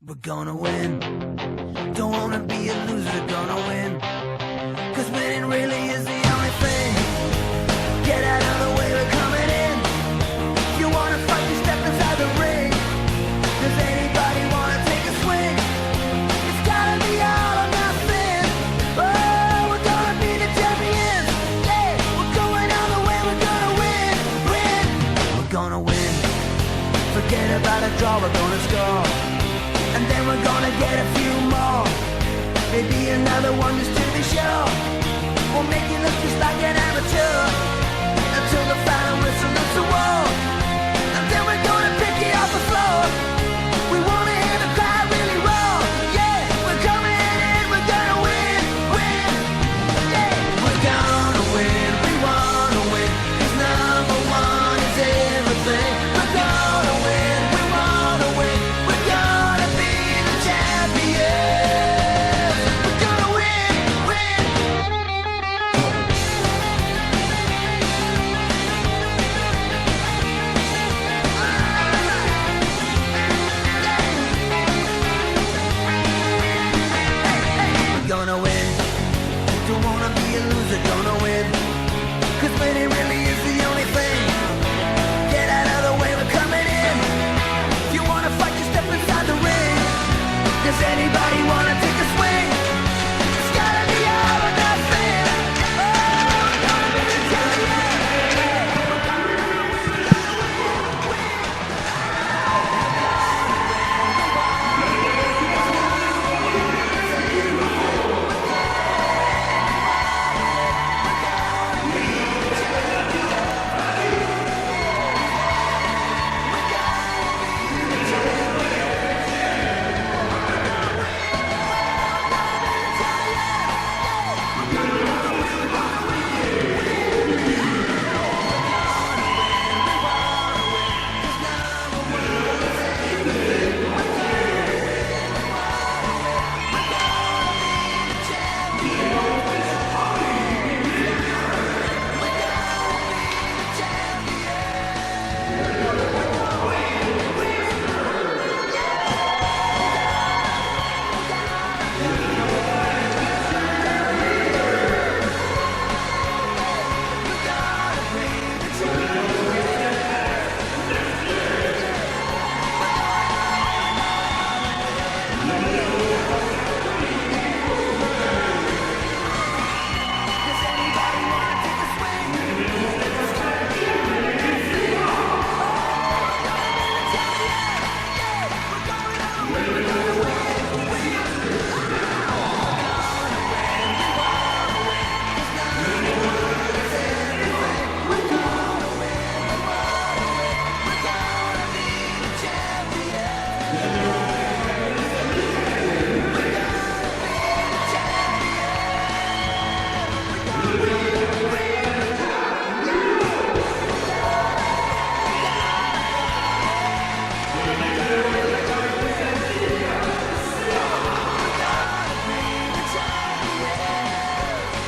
We're gonna win. Don't wanna be a loser, gonna win. Cause winning really is the only thing. Get out of the way, we're coming in. If you wanna fight, you step inside the ring. Does anybody wanna take a swing? It's gotta be all or nothing. Oh, we're gonna be the champions. Yeah, we're going all the way, we're gonna win. We're gonna win. Forget about a draw, we're gonna score. And then we're gonna get a few more. Maybe another one just to be sure. We'll make it look just like an amateur. Until the final whistle hits the wall. And then we're gonna pick it off the floor. We wanna hear the crowd really roar. Yeah, we're coming in, we're gonna win, win. Yeah, we're gonna win, we wanna win. 'Cause number one is everything. We're gonna win, we wanna win. We're gonna be the champions. We're gonna win, win. We're gonna win. Don't wanna be a loser, gonna win. 'Cause winning really is the only thing. Get out of the way, we're coming in. If you wanna fight, you step inside the ring. Does anybody wanna take a swing? It's gotta be all or nothing. Oh, we're gonna be the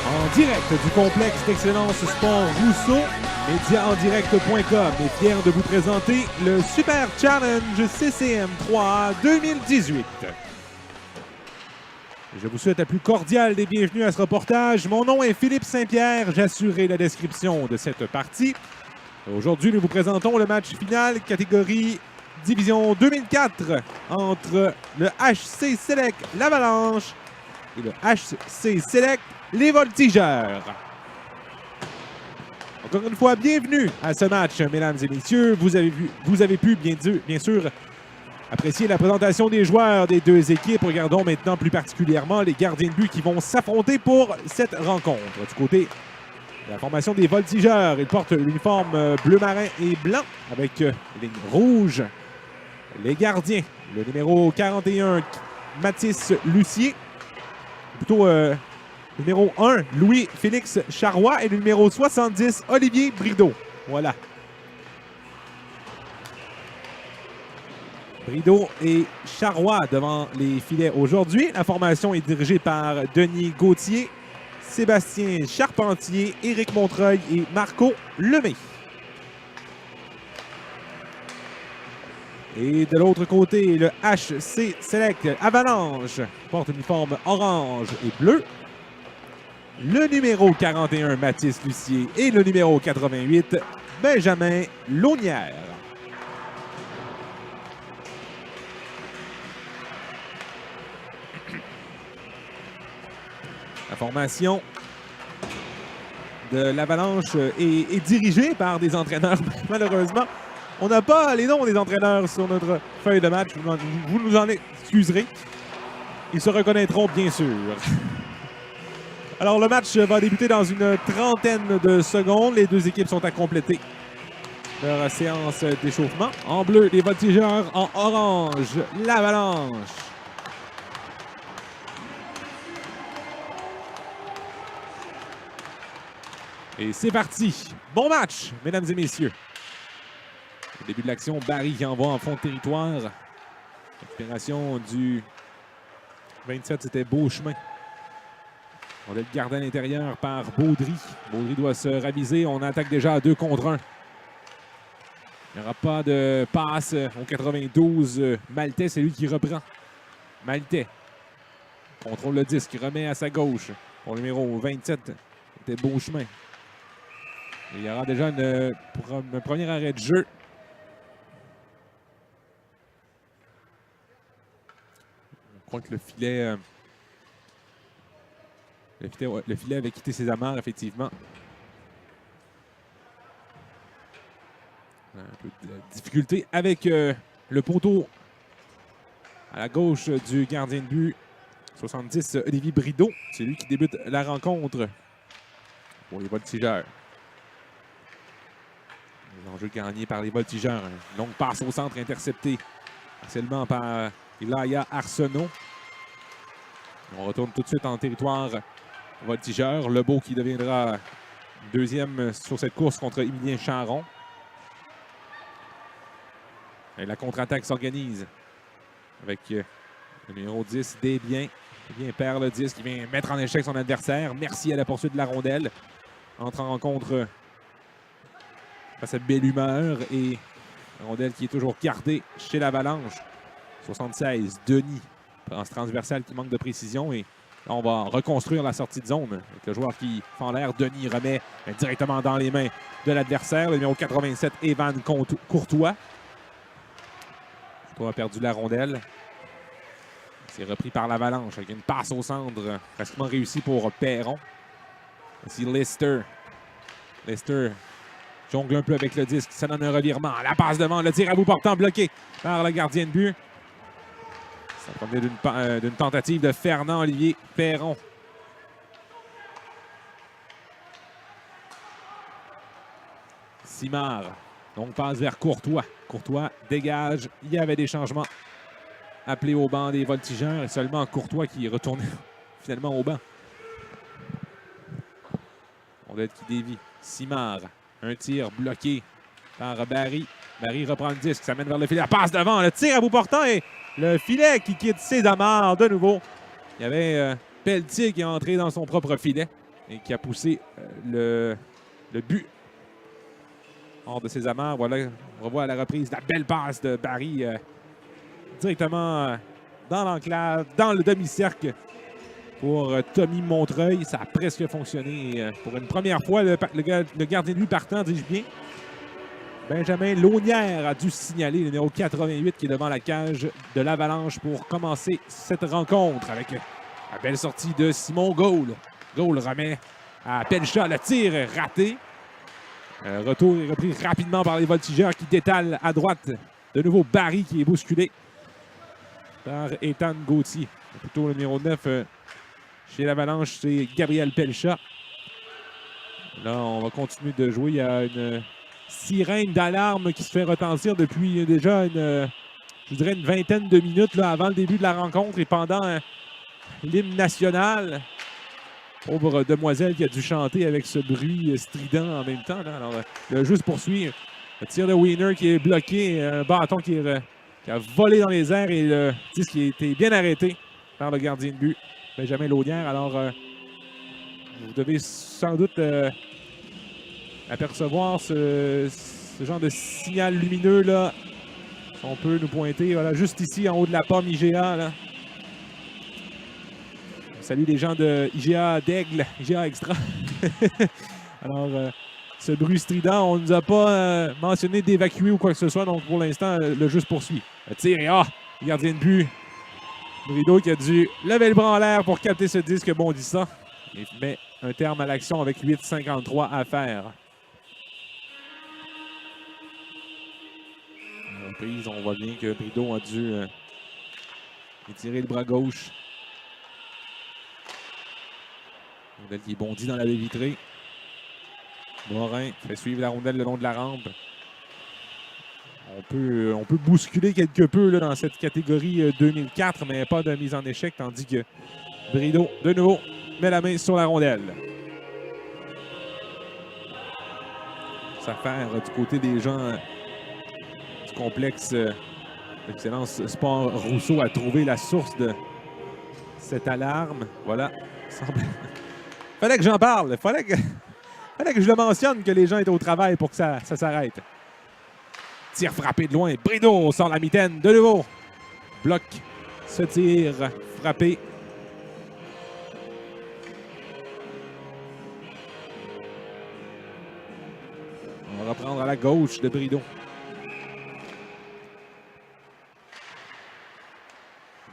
En direct du complexe d'excellence Sport Rousseau, médiaendirect.com est fier de vous présenter le Super Challenge CCM 3 2018. Je vous souhaite la plus cordiale des bienvenues à ce reportage. Mon nom est Philippe Saint-Pierre, j'assurerai la description de cette partie. Aujourd'hui, nous vous présentons le match final catégorie Division 2004 entre le HC Select l'Avalanche et le HC Select les Voltigeurs. Encore une fois, bienvenue à ce match, mesdames et messieurs. Vous avez pu, bien sûr, apprécier la présentation des joueurs des deux équipes. Regardons maintenant plus particulièrement les gardiens de but qui vont s'affronter pour cette rencontre. Du côté de la formation des Voltigeurs, ils portent l'uniforme bleu marin et blanc avec ligne rouge. Les gardiens, le numéro 41, Mathis Lucier. Plutôt numéro 1, Louis-Félix Charrois. Et le numéro 70, Olivier Brideau. Voilà. Brideau et Charrois devant les filets aujourd'hui. La formation est dirigée par Denis Gauthier, Sébastien Charpentier, Éric Montreuil et Marco Lemay. Et de l'autre côté, le HC Select Avalanche porte uniforme orange et bleu. Le numéro 41, Mathis Lucier, et le numéro 88, Benjamin Launière. La formation de l'Avalanche est dirigée par des entraîneurs. Malheureusement, on n'a pas les noms des entraîneurs sur notre feuille de match. Vous nous en excuserez. Ils se reconnaîtront, bien sûr. Alors, le match va débuter dans une trentaine de secondes. Les deux équipes sont à compléter leur séance d'échauffement. En bleu, les Voltigeurs. En orange, l'Avalanche. Et c'est parti. Bon match, mesdames et messieurs. Au début de l'action, Barry qui envoie en fond de territoire. Récupération du 27, c'était Beauchemin. On a le gardien à l'intérieur par Baudry. Baudry doit se raviser. On attaque déjà à 2 contre 1. Il n'y aura pas de passe au 92. Maltais, c'est lui qui reprend. Maltais contrôle le disque, remet à sa gauche. Pour le numéro 27, c'était Beauchemin. Et il y aura déjà un premier arrêt de jeu. Je crois que le filet avait quitté ses amarres, effectivement. Un peu de difficulté avec le poteau à la gauche du gardien de but. 70, Olivier Brideau. C'est lui qui débute la rencontre pour les Voltigeurs. L'enjeu gagné par les Voltigeurs. Une longue passe au centre interceptée partiellement par Ilaya Arsenault. On retourne tout de suite en territoire Voltigeur. Lebeau qui deviendra deuxième sur cette course contre Émilien Charron. Et la contre-attaque s'organise avec le numéro 10, Desbiens. Desbiens perd le disque, il vient mettre en échec son adversaire. Merci à la poursuite de la rondelle. Entre en rencontre face à Belle Humeur et la rondelle qui est toujours gardée chez l'Avalanche. 76, Denis prend ce transversal qui manque de précision et là, on va reconstruire la sortie de zone avec le joueur qui fait en l'air. Denis remet directement dans les mains de l'adversaire. Le numéro 87, Evan Courtois. Courtois a perdu la rondelle. C'est repris par l'Avalanche avec une passe au centre pratiquement réussie pour Perron. Ici Lister. Lister jongle un peu avec le disque. Ça donne un revirement. La passe devant. Le tir à bout portant bloqué par le gardien de but. Ça provenait d'une tentative de Fernand-Olivier Perron. Simard. Donc passe vers Courtois. Courtois dégage. Il y avait des changements appelés au banc des Voltigeurs. Et seulement Courtois qui est retourné finalement au banc. On doit être qui dévie. Simard. Un tir bloqué par Barry. Barry reprend le disque. Ça mène vers le filet. La passe devant. Le tir à bout portant et le filet qui quitte ses amarres de nouveau. Il y avait Pelletier qui est entré dans son propre filet et qui a poussé le but hors de ses amarres. Voilà, on revoit à la reprise la belle passe de Barry directement dans l'enclave, dans le demi-cercle pour Tommy Montreuil. Ça a presque fonctionné pour une première fois. Le gardien de but partant, dis-je bien. Benjamin Launière a dû signaler le numéro 88 qui est devant la cage de l'Avalanche pour commencer cette rencontre avec la belle sortie de Simon Gaule. Gaule remet à Pelcha, le tir raté. Retour est repris rapidement par les Voltigeurs qui détalent à droite. De nouveau Barry qui est bousculé par Ethan Gauthier. Plutôt le numéro 9 chez l'Avalanche, c'est Gabriel Pelcha. Là, on va continuer de jouer. Il y a une sirène d'alarme qui se fait retentir depuis déjà une vingtaine de minutes là, avant le début de la rencontre et pendant l'hymne national. Pauvre demoiselle qui a dû chanter avec ce bruit strident en même temps. Là. Alors, le jeu se poursuit. Le tir de Wiener qui est bloqué, un bâton qui a volé dans les airs et le disque qui a été bien arrêté par le gardien de but, Benjamin Launière. Alors, vous devez sans doute apercevoir ce genre de signal lumineux là Si on peut nous pointer, voilà, juste ici, en haut de la pomme IGA, là. Salut les gens de IGA d'Aigle, IGA Extra. Alors, ce bruit strident, on ne nous a pas mentionné d'évacuer ou quoi que ce soit, donc pour l'instant, le jeu se poursuit. Le tir et le gardien de but. Brideau qui a dû lever le bras en l'air pour capter ce disque bondissant. Il met un terme à l'action avec 8,53 à faire. En reprise, on voit bien que Brideau a dû étirer le bras gauche. Rondelle qui bondit dans la baie vitrée. Morin fait suivre la rondelle le long de la rampe. On peut bousculer quelque peu là, dans cette catégorie 2004, mais pas de mise en échec, tandis que Brideau, de nouveau, met la main sur la rondelle. Ça fait du côté des gens du complexe d'excellence Sport Rousseau à trouver la source de cette alarme. Voilà. Fallait que j'en parle. Fallait que je le mentionne que les gens étaient au travail pour que ça s'arrête. Tir frappé de loin. Brideau sort la mitaine de nouveau. Bloc. Ce tir frappé. On va reprendre à la gauche de Brideau.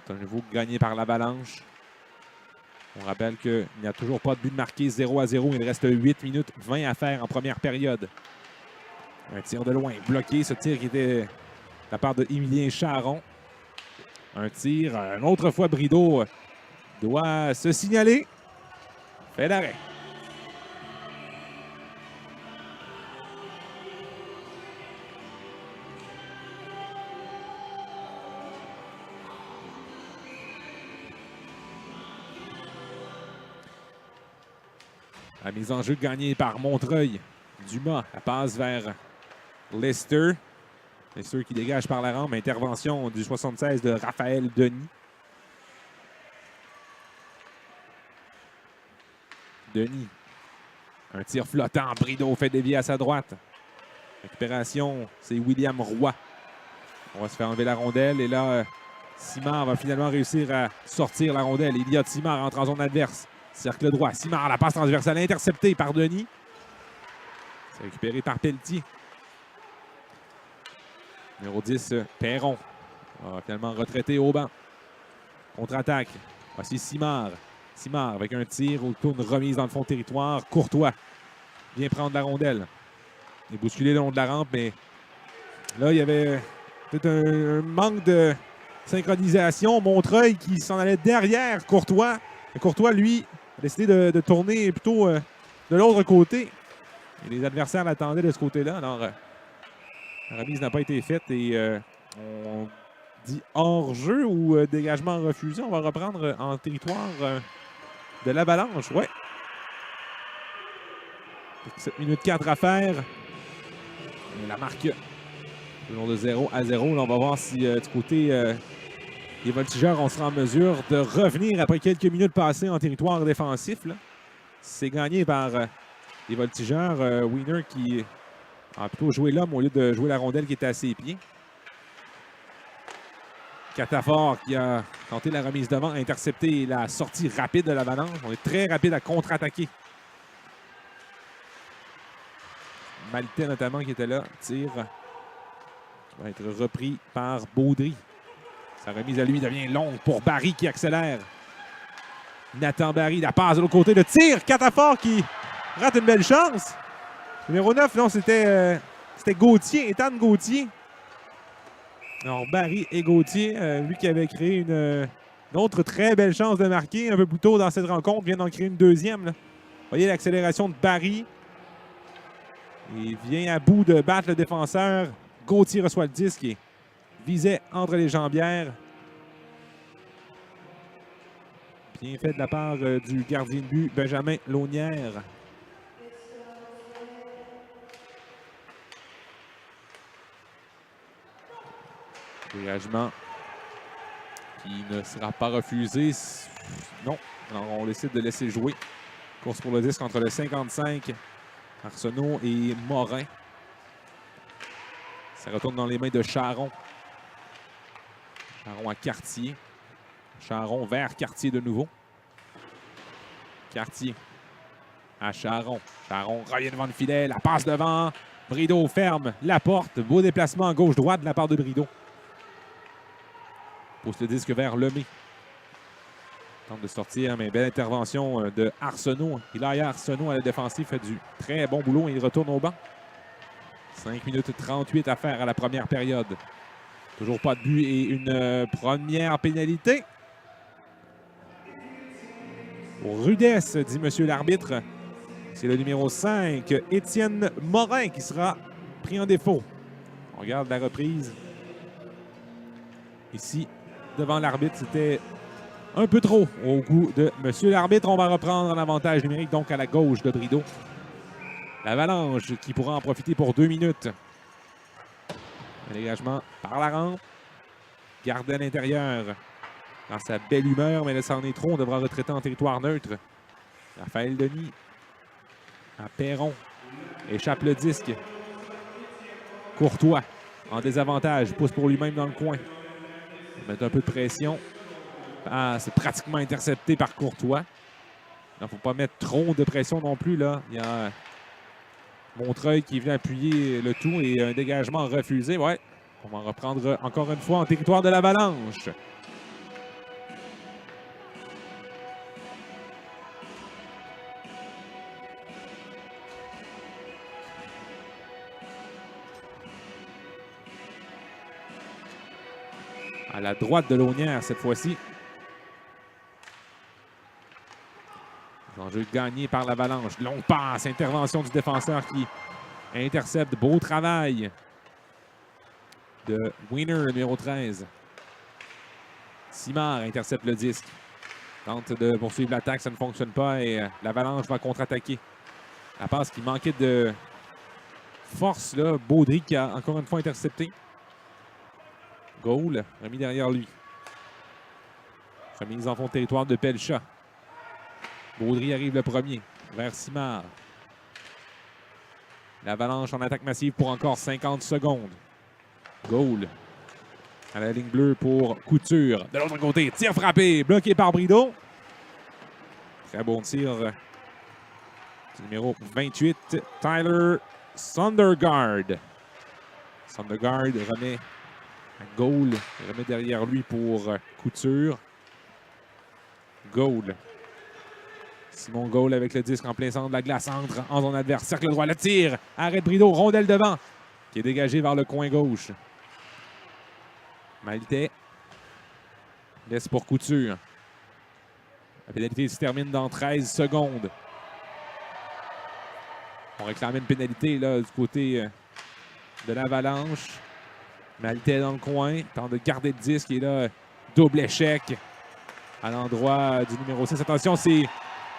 C'est un nouveau gagné par l'Avalanche. On rappelle qu'il n'y a toujours pas de but marqué, 0-0. Il reste 8 minutes 20 à faire en première période. Un tir de loin, bloqué. Ce tir qui était de la part de Émilien Charron. Un tir, une autre fois, Brideau doit se signaler. Fait d'arrêt. La mise en jeu gagnée par Montreuil. Dumas, la passe vers Lester. Lester qui dégage par la rampe. Intervention du 76 de Raphaël Denis. Denis. Un tir flottant. Brideau fait dévier à sa droite. Récupération, c'est William Roy. On va se faire enlever la rondelle. Et là, Simard va finalement réussir à sortir la rondelle. Elliott Simard entre en zone adverse. Cercle droit. Simard, la passe transversale interceptée par Denis. C'est récupéré par Pelletier. Numéro 10, Perron. Va finalement retraité au banc. Contre-attaque. Voici Simard. Simard avec un tir autour d'une remise dans le fond de territoire. Courtois vient prendre la rondelle. Il est bousculé le long de la rampe, mais là, il y avait peut-être un manque de synchronisation. Montreuil qui s'en allait derrière Courtois. Et Courtois, lui, a décidé de tourner plutôt de l'autre côté. Et les adversaires l'attendaient de ce côté-là. Alors, la remise n'a pas été faite et on dit hors-jeu ou dégagement refusé. On va reprendre en territoire de l'Avalanche. Ouais. 7 minutes 4 à faire. Et la marque toujours de 0-0. Là, on va voir si du côté des Voltigeurs, on sera en mesure de revenir après quelques minutes passées en territoire défensif. C'est gagné par les Voltigeurs. Wiener qui a plutôt joué l'homme au lieu de jouer la rondelle qui était à ses pieds. Catafort qui a tenté la remise devant, intercepté la sortie rapide de l'Avalanche. On est très rapide à contre-attaquer. Maltais notamment qui était là. Tir qui va être repris par Baudry. Sa remise à lui devient longue pour Barry qui accélère. Nathan Barry, la passe de l'autre côté. Le tir, Catafort qui rate une belle chance. Numéro 9, non, c'était Gauthier, Ethan Gauthier. Alors, Barry et Gauthier, lui qui avait créé une autre très belle chance de marquer un peu plus tôt dans cette rencontre, vient d'en créer une deuxième. Là. Vous voyez l'accélération de Barry. Il vient à bout de battre le défenseur. Gauthier reçoit le disque et visait entre les jambières. Bien fait de la part du gardien de but, Benjamin Launière. Dégagement qui ne sera pas refusé. Non, alors on décide de laisser jouer. Course pour le disque entre le 55, Arsenault et Morin. Ça retourne dans les mains de Charron. Charon à Cartier. Charon vers Cartier de nouveau. Cartier à Charon. Charon revient devant le filet. La passe devant. Brideau ferme la porte. Beau déplacement gauche-droite de la part de Brideau. Pousse le disque vers Lemay. Tente de sortir, mais belle intervention de Arsenault. Ilaria Arsenault à la défensive fait du très bon boulot et il retourne au banc. 5 minutes 38 à faire à la première période. Toujours pas de but et une première pénalité. Pour rudesse, dit monsieur l'arbitre. C'est le numéro 5, Étienne Morin, qui sera pris en défaut. On regarde la reprise. Ici, devant l'arbitre, c'était un peu trop au goût de monsieur l'arbitre. On va reprendre en avantage numérique, donc à la gauche de Brideau. L'Avalanche qui pourra en profiter pour 2 minutes. Un dégagement par la rampe. Gardé à l'intérieur dans sa belle humeur, mais là, ça en est trop. On devra retraiter en territoire neutre. Raphaël Denis à Perron. Échappe le disque. Courtois en désavantage. Pousse pour lui-même dans le coin. Mettre un peu de pression. C'est pratiquement intercepté par Courtois. Il ne faut pas mettre trop de pression non plus. Là. Il y a Montreuil qui vient appuyer le tout et un dégagement refusé. Ouais. On va reprendre encore une fois en territoire de l'Avalanche. À la droite de Launière cette fois-ci. L'enjeu gagné par l'Avalanche. Longue passe, intervention du défenseur qui intercepte. Beau travail de Wiener, le numéro 13. Simard intercepte le disque. Tente de poursuivre l'attaque, ça ne fonctionne pas et l'Avalanche va contre-attaquer. La passe qui manquait de force, là. Baudry qui a encore une fois intercepté. Goal, remis derrière lui. Remise en fond de territoire de Pelcha. Baudry arrive le premier, vers Simard. L'Avalanche en attaque massive pour encore 50 secondes. Goal. À la ligne bleue pour Couture. De l'autre côté, tir frappé, bloqué par Brideau. Très bon tir. Numéro 28, Tyler Sondergaard. Sondergaard remet à Goal. Il remet derrière lui pour Couture. Goal. Simon Goal avec le disque en plein centre de la glace. Entre en zone adverse. Cercle droit, le tir. Arrête Brideau, rondelle devant. Qui est dégagé vers le coin gauche. Maltais. Laisse pour Couture. La pénalité se termine dans 13 secondes. On réclamait une pénalité là, du côté de l'Avalanche. Maltais dans le coin. Tente de garder le disque. Et là, double échec à l'endroit du numéro 6. Attention, c'est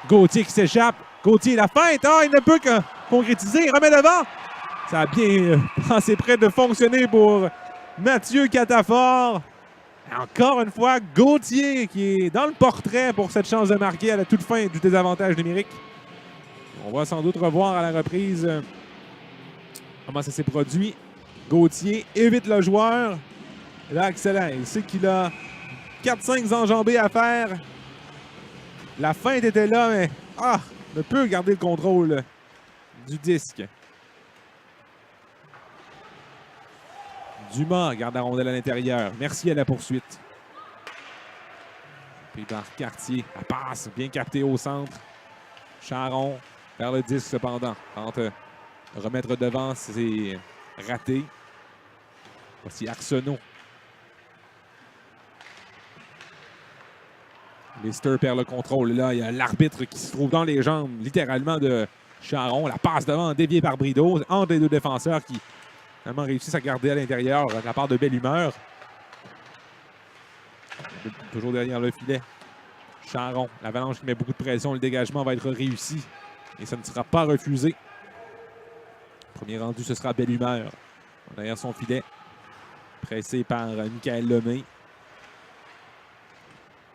Gauthier qui s'échappe. Gauthier, la feinte. Ah, il ne peut que concrétiser. Il remet devant. Ça a bien pensé près de fonctionner pour Mathieu Catafort. Encore une fois, Gauthier qui est dans le portrait pour cette chance de marquer à la toute fin du désavantage numérique. On va sans doute revoir à la reprise comment ça s'est produit. Gauthier évite le joueur. Et là, excellent. Il sait qu'il a 4-5 enjambées à faire. La feinte était là, mais ne peut garder le contrôle du disque. Dumas garde la rondelle à l'intérieur. Merci à la poursuite. Puis par Cartier, la passe bien captée au centre. Charon vers le disque cependant. Tente de remettre devant, c'est raté. Voici Arsenault. Lister perd le contrôle. Là, il y a l'arbitre qui se trouve dans les jambes, littéralement, de Charon. La passe devant, déviée par Brideau, entre les deux défenseurs qui finalement réussissent à garder à l'intérieur de la part de Belle Humeur. Toujours derrière le filet. Charon, l'Avalanche qui met beaucoup de pression. Le dégagement va être réussi et ça ne sera pas refusé. Premier rendu, ce sera Belle Humeur. Derrière son filet. Pressé par Michael Lemay.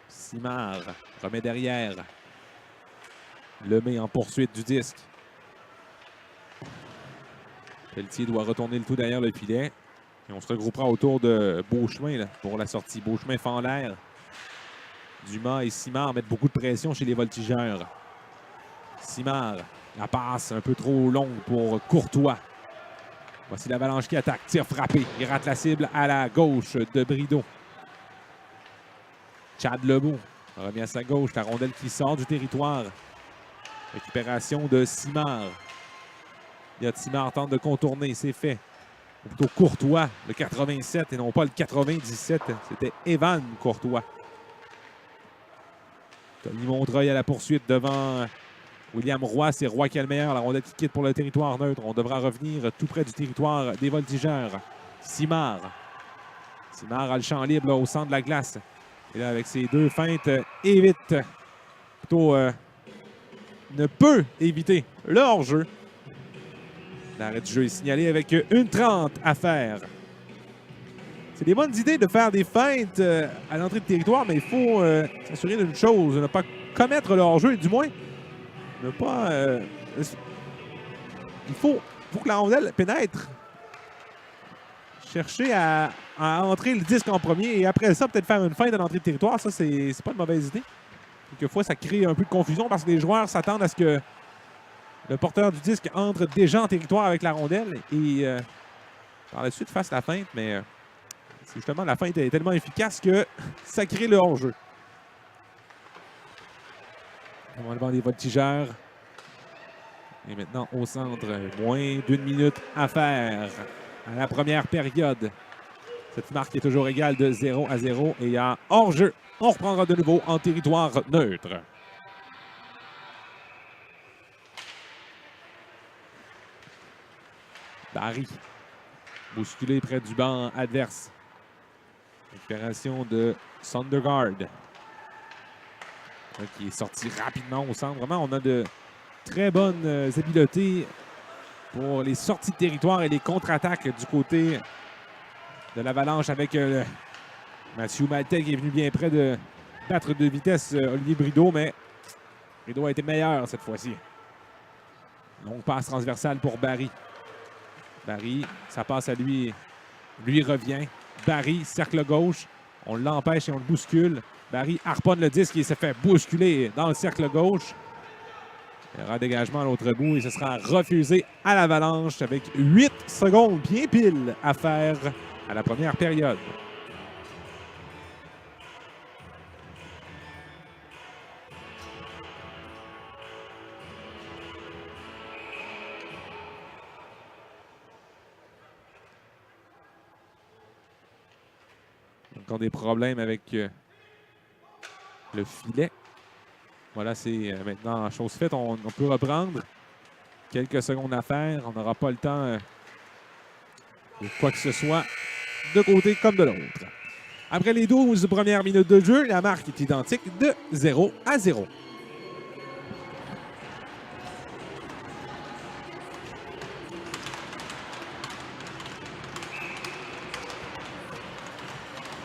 Simard remet derrière. Lemay en poursuite du disque. Pelletier doit retourner le tout derrière le filet. Et on se regroupera autour de Beauchemin là, pour la sortie. Beauchemin fend l'air. Dumas et Simard mettent beaucoup de pression chez les voltigeurs. Simard, la passe un peu trop longue pour Courtois. Voici l'Avalanche qui attaque. Tir frappé. Il rate la cible à la gauche de Brideau. Chad Lebeau remis à sa gauche. La rondelle qui sort du territoire. Récupération de Simard. Simard tente de contourner. C'est fait. Ou plutôt Courtois, le 87 et non pas le 97. C'était Evan Courtois. Tony Montreuil à la poursuite devant William Roy. C'est Roy qui a le meilleur. La rondelle qui quitte pour le territoire neutre. On devra revenir tout près du territoire des voltigeurs. Simard. Simard a le champ libre là, au centre de la glace. Et là, avec ses deux feintes, évite. Plutôt ne peut éviter le hors-jeu. L'arrêt du jeu est signalé avec 1:30 à faire. C'est des bonnes idées de faire des feintes à l'entrée de territoire, mais il faut s'assurer d'une chose, ne pas commettre le hors-jeu, et du moins, ne pas... il faut que la rondelle pénètre. Chercher à entrer le disque en premier, et après ça, peut-être faire une feinte à l'entrée de territoire. Ça, c'est pas une mauvaise idée. Quelquefois, ça crée un peu de confusion parce que les joueurs s'attendent à ce que le porteur du disque entre déjà en territoire avec la rondelle et par la suite fasse la feinte, mais c'est justement la feinte est tellement efficace que ça crée le hors-jeu. On va devant les voltigeurs. Et maintenant au centre, moins d'1 minute à faire à la première période. Cette marque est toujours égale de 0-0 et il y a hors-jeu. On reprendra de nouveau en territoire neutre. Barry, bousculé près du banc adverse. Récupération de Sondergaard. Qui est sorti rapidement au centre. Vraiment, on a de très bonnes habiletés pour les sorties de territoire et les contre-attaques du côté de l'Avalanche avec Mathieu Maltais qui est venu bien près de battre de vitesse Olivier Brideau, mais Brideau a été meilleur cette fois-ci. Longue passe transversale pour Barry. Barry, ça passe à lui. Lui revient. Barry, cercle gauche. On l'empêche et on le bouscule. Barry harponne le disque et il se fait bousculer dans le cercle gauche. Il y aura un dégagement à l'autre bout et ce sera refusé à l'Avalanche avec 8 secondes bien pile à faire à la première période. Encore des problèmes avec le filet. Voilà, c'est maintenant chose faite. On peut reprendre. Quelques secondes à faire. On n'aura pas le temps de quoi que ce soit de côté comme de l'autre. Après les 12 premières minutes de jeu, la marque est identique de 0-0.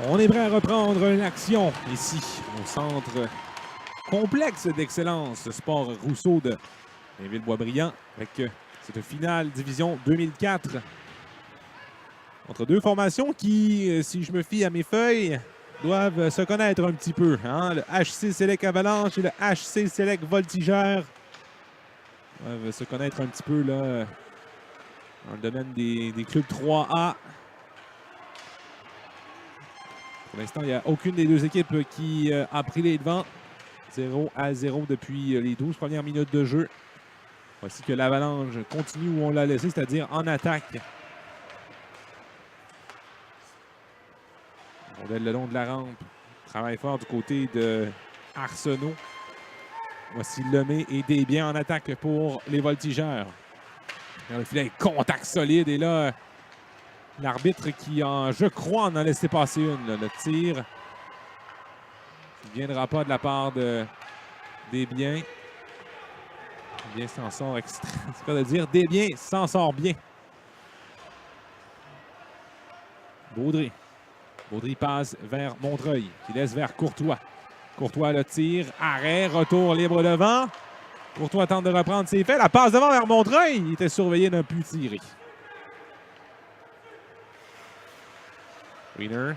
On est prêt à reprendre l'action ici, au centre complexe d'excellence Sport Rousseau de Blainville-Boisbriand, avec cette finale division 2004 entre deux formations qui, si je me fie à mes feuilles, doivent se connaître un petit peu. Hein? Le HC Select Avalanche et le HC Select Voltigeurs doivent se connaître un petit peu là, dans le domaine des clubs 3A. Pour l'instant, il n'y a aucune des deux équipes qui a pris les devants. 0-0 depuis les 12 premières minutes de jeu. Voici que l'Avalanche continue où on l'a laissé, c'est-à-dire en attaque. Rondelle le long de la rampe. Travail fort du côté de Arsenault. Voici Lemay et Desbiens en attaque pour les voltigeurs. Dans le filet, contact solide. Et là, l'arbitre qui, je crois, en a laissé passer une. Là, le tir qui ne viendra pas de la part de Desbiens. Desbiens s'en sort extrêmement. C'est quoi de dire? Desbiens s'en sort bien. Baudry. Baudry passe vers Montreuil, qui laisse vers Courtois. Courtois le tire. Arrêt. Retour libre devant. Courtois tente de reprendre ses faits. La passe devant vers Montreuil. Il était surveillé d'un but tiré. Wiener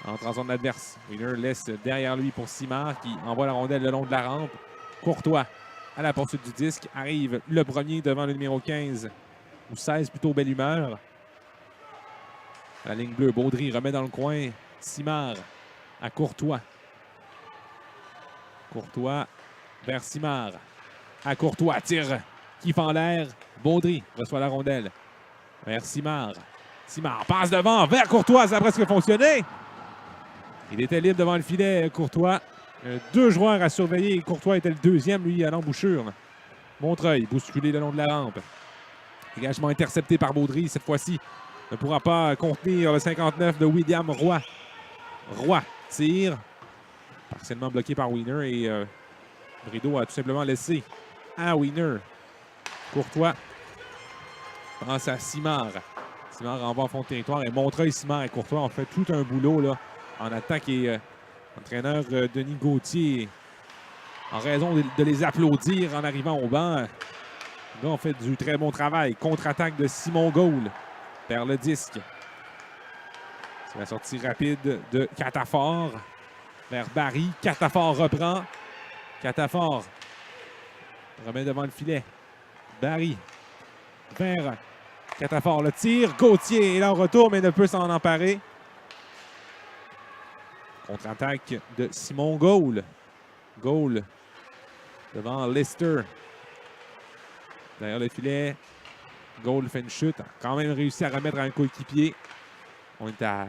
entre en zone adverse. Wiener laisse derrière lui pour Simard qui envoie la rondelle le long de la rampe. Courtois à la poursuite du disque. Arrive le premier devant le numéro 15 ou 16 plutôt, Belle Humeur. La ligne bleue, Baudry remet dans le coin. Simard à Courtois. Courtois vers Simard. À Courtois, tire qui fait en l'air. Baudry reçoit la rondelle vers Simard. Simard passe devant vers Courtois, ça a presque fonctionné. Il était libre devant le filet, Courtois. 2 joueurs à surveiller. Courtois était le deuxième, lui, à l'embouchure. Montreuil, bousculé le long de la rampe. Dégagement intercepté par Baudry. Cette fois-ci, ne pourra pas contenir le 59 de William Roy. Roy tire. Partiellement bloqué par Wiener et Brideau a tout simplement laissé à Wiener. Courtois pense à Simard. Simard renvoie en fond de territoire et Montreuil, Simard et Courtois ont fait tout un boulot là, en attaque et l'entraîneur Denis Gauthier, en raison de les applaudir en arrivant au banc, là, on fait du très bon travail. Contre-attaque de Simon Gaule vers le disque. C'est la sortie rapide de Catafort vers Barry. Catafort reprend. Catafort remet devant le filet. Barry vers Catafort. Le tir. Gauthier est là en retour, mais ne peut s'en emparer. Contre-attaque de Simon Gaule. Gaule devant Lister. Derrière le filet. Gaule fait une chute. A quand même réussi à remettre un coéquipier. On est à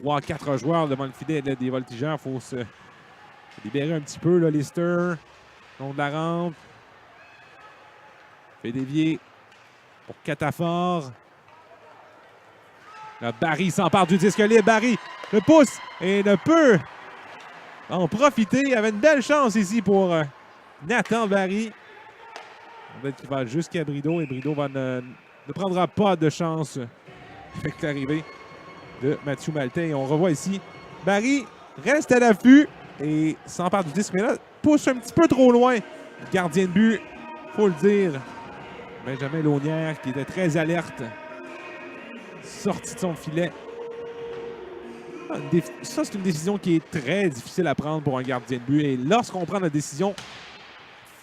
3-4 joueurs devant le filet là, des voltigeurs. Il faut se libérer un petit peu. Là, Lister, long de la rampe. Fait dévier pour Catafort. Là, Barry s'empare du disque libre. Barry le pousse et ne peut en profiter. Il avait une belle chance ici pour Nathan Barry. Peut-être qu'il va jusqu'à Brideau et Brideau ne prendra pas de chance avec l'arrivée de Mathieu Maltais. Et on revoit ici, Barry reste à l'affût et s'empare du disque, mais là, pousse un petit peu trop loin. Gardien de but, faut le dire. Benjamin Launière qui était très alerte. Sorti de son filet. Ça, c'est une décision qui est très difficile à prendre pour un gardien de but. Et lorsqu'on prend la décision,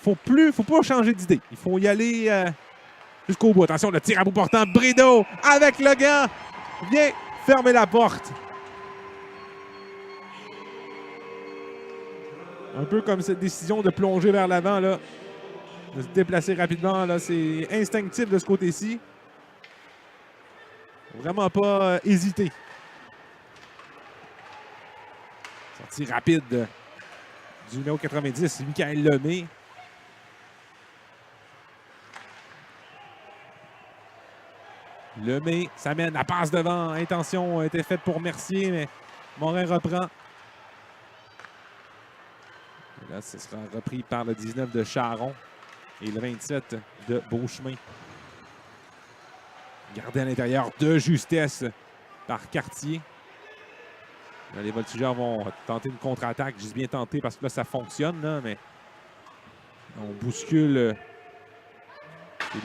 faut pas changer d'idée. Il faut y aller jusqu'au bout. Attention, le tir à bout portant. Brideau avec le gant vient fermer la porte. Un peu comme cette décision de plonger vers l'avant, là, de se déplacer rapidement. Là, c'est instinctif de ce côté-ci. Vraiment pas hésiter. Sortie rapide du numéro 90, Michael Lemay. Lemay s'amène, la passe devant. Intention a été faite pour Mercier, mais Morin reprend. Et là, ce sera repris par le 19 de Charon et le 27 de Beauchemin. Gardé à l'intérieur de justesse par Cartier. Là, les voltigeurs vont tenter une contre-attaque. Juste bien tenté parce que là, ça fonctionne, là, mais on bouscule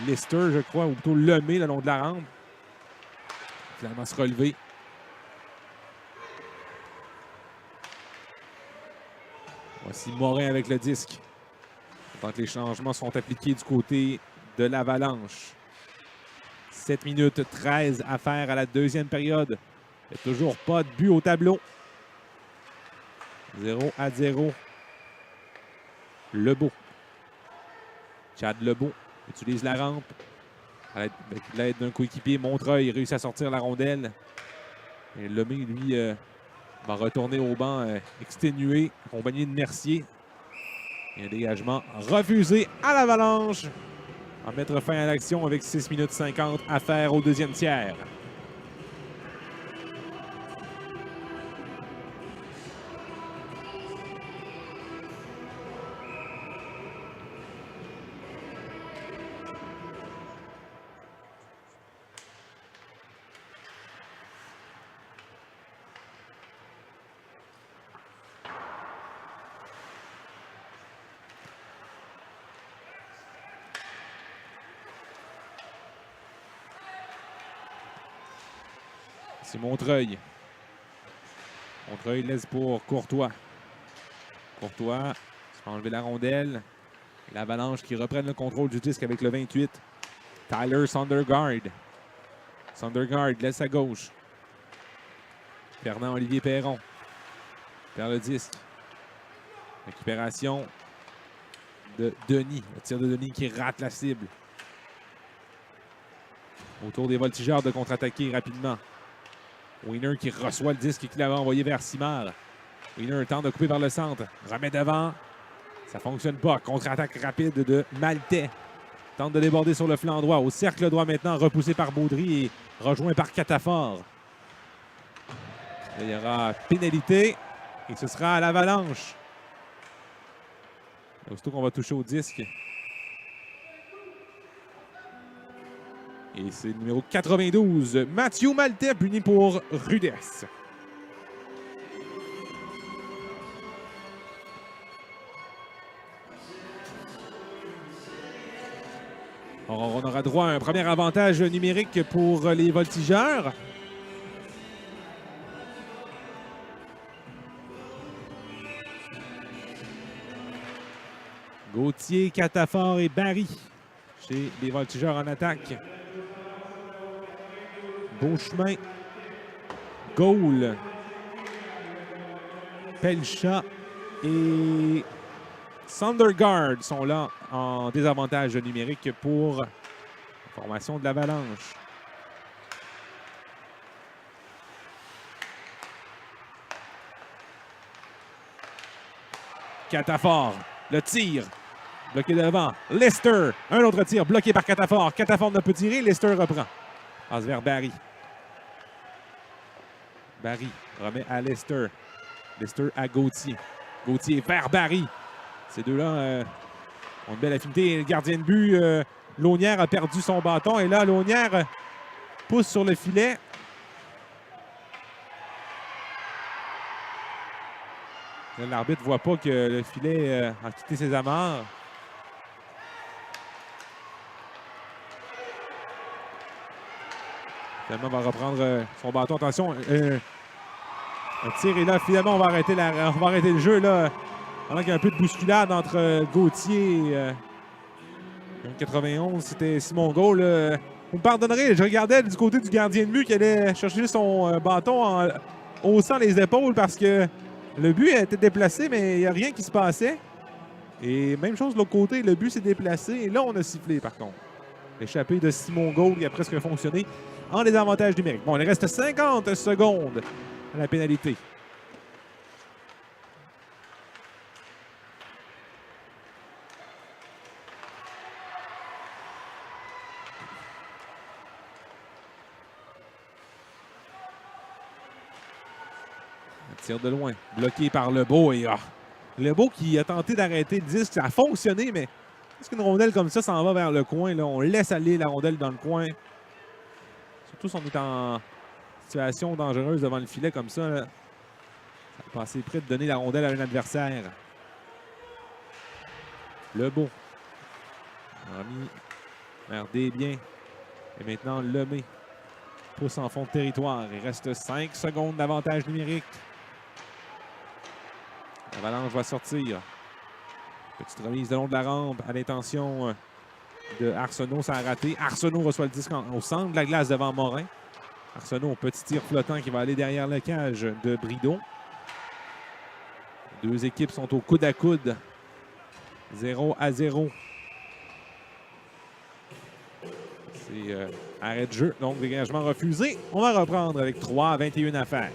Lister, je crois, ou plutôt Lemay le long de la rampe. Finalement, se relever. Voici Morin avec le disque. Tant que les changements sont appliqués du côté de l'Avalanche. 7 minutes 13 à faire à la deuxième période. Il n'y a toujours pas de but au tableau. 0-0. Lebeau. Chad Lebeau utilise la rampe. Avec l'aide d'un coéquipier, Montreuil réussit à sortir la rondelle. Et Lemay, lui, va retourner au banc exténué, accompagné de Mercier. Et un dégagement refusé à l'Avalanche. On va mettre fin à l'action avec 6 minutes 50 à faire au deuxième tiers. C'est Montreuil Montreuil laisse pour Courtois. Courtois se fait enlever la rondelle. L'Avalanche qui reprennent le contrôle du disque avec le 28. Tyler Sondergaard. Sondergaard laisse à gauche. Fernand-Olivier Perron perd le disque. Récupération de Denis. Le tir de Denis qui rate la cible. Autour des voltigeurs de contre-attaquer rapidement. Wiener qui reçoit le disque et qui l'avait envoyé vers Simard. Wiener tente de couper vers le centre. Remet devant. Ça ne fonctionne pas. Contre-attaque rapide de Maltais. Tente de déborder sur le flanc droit. Au cercle droit maintenant, repoussé par Baudry et rejoint par Catafort. Là, il y aura pénalité et ce sera à l'Avalanche. Aussitôt qu'on va toucher au disque. Et c'est le numéro 92, Mathieu Maltais, puni pour rudesse. Alors, on aura droit à un premier avantage numérique pour les voltigeurs. Gauthier, Catafort et Barry chez les voltigeurs en attaque. Beauchemin, Gaulle, Pelcha et Sondergaard sont là en désavantage numérique pour la formation de l'Avalanche. Catafort, le tir, bloqué devant. Lester, un autre tir bloqué par Catafort. Catafort ne peut tirer, Lester reprend. Passe vers Barry. Barry remet à Lester. Lester à Gauthier. Gauthier vers Barry. Ces deux-là ont une belle affinité. Le gardien de but, Launière, a perdu son bâton. Et là, Launière pousse sur le filet. L'arbitre ne voit pas que le filet a quitté ses amarres. Finalement, on va reprendre son bâton. Attention, un tir et là, finalement, on va arrêter le jeu. Là, pendant qu'il y a un peu de bousculade entre Gauthier et 91, c'était Simon Gaulle. Vous me pardonnerez, je regardais du côté du gardien de but qui allait chercher son bâton en haussant les épaules parce que le but a été déplacé, mais il n'y a rien qui se passait. Et même chose de l'autre côté, le but s'est déplacé et là, on a sifflé par contre. L'échappée de Simon Gaulle qui a presque fonctionné en désavantage numérique. Bon, il reste 50 secondes à la pénalité. Un tir de loin, bloqué par Lebeau. Et Lebeau qui a tenté d'arrêter le disque, ça a fonctionné, mais est-ce qu'une rondelle comme ça s'en va vers le coin? Là, on laisse aller la rondelle dans le coin. Surtout si on est en situation dangereuse devant le filet comme ça. Là. Ça a passé près de donner la rondelle à un adversaire. Lebeau. Remis vers Desbiens. Et maintenant, Lemay pousse en fond de territoire. Il reste 5 secondes d'avantage numérique. L'Avalanche va sortir. Petite remise de long de la rampe à l'intention de Arsenault. Ça a raté. Arsenault reçoit le disque au centre de la glace devant Morin. Arsenault, petit tir flottant qui va aller derrière le cage de Brideau. Deux équipes sont au coude à coude. 0-0. C'est arrêt de jeu, donc dégagement refusé. On va reprendre avec 3-21 à faire.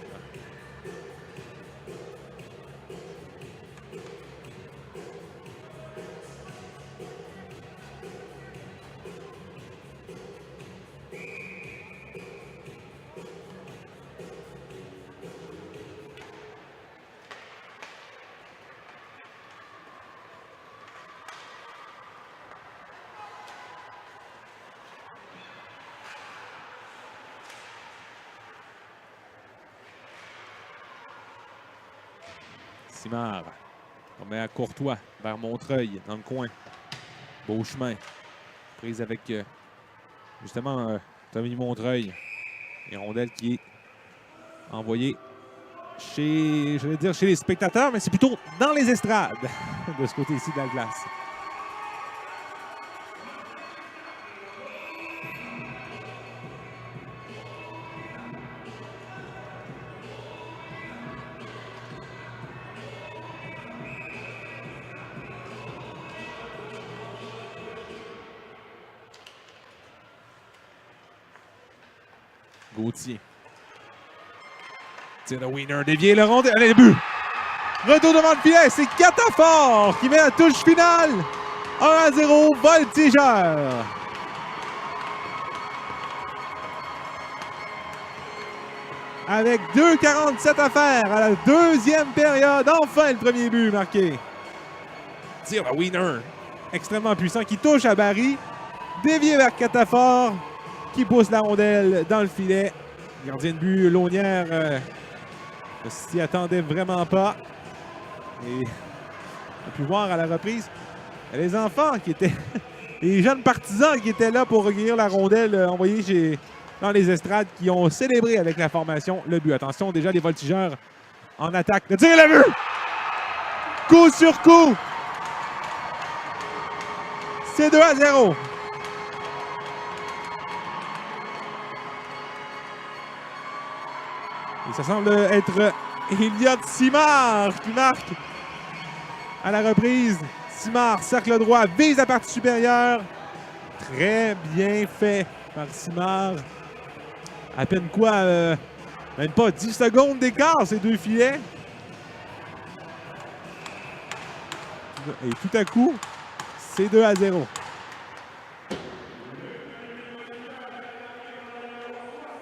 Simard. On met à Courtois vers Montreuil dans le coin. Beauchemin. Prise avec justement Tommy Montreuil. Et rondelle qui est envoyée chez, je vais dire chez les spectateurs, mais c'est plutôt dans les estrades de ce côté-ci de la glace. Gauthier. Tire de Wiener, dévié le rondelle. Allez, le but! Retour devant le filet, c'est Catafort qui met la touche finale. 1-0, Voltigeur. Avec 2,47 à faire à la deuxième période. Enfin, le premier but marqué. Tire de Wiener, extrêmement puissant, qui touche à Barry. Dévié vers Catafort, qui pousse la rondelle dans le filet. Gardien de but, Launière, ne s'y attendait vraiment pas. Et on a pu voir à la reprise les enfants qui étaient, les jeunes partisans qui étaient là pour recueillir la rondelle envoyée dans les estrades, qui ont célébré avec la formation le but. Attention, déjà les Voltigeurs en attaque. Le tir et le but! Coup sur coup! C'est 2-0. Et ça semble être Elliott Simard qui marque à la reprise. Simard, cercle droit, vise la partie supérieure. Très bien fait par Simard. À peine quoi, même pas 10 secondes d'écart, ces deux filets. Et tout à coup, c'est 2-0.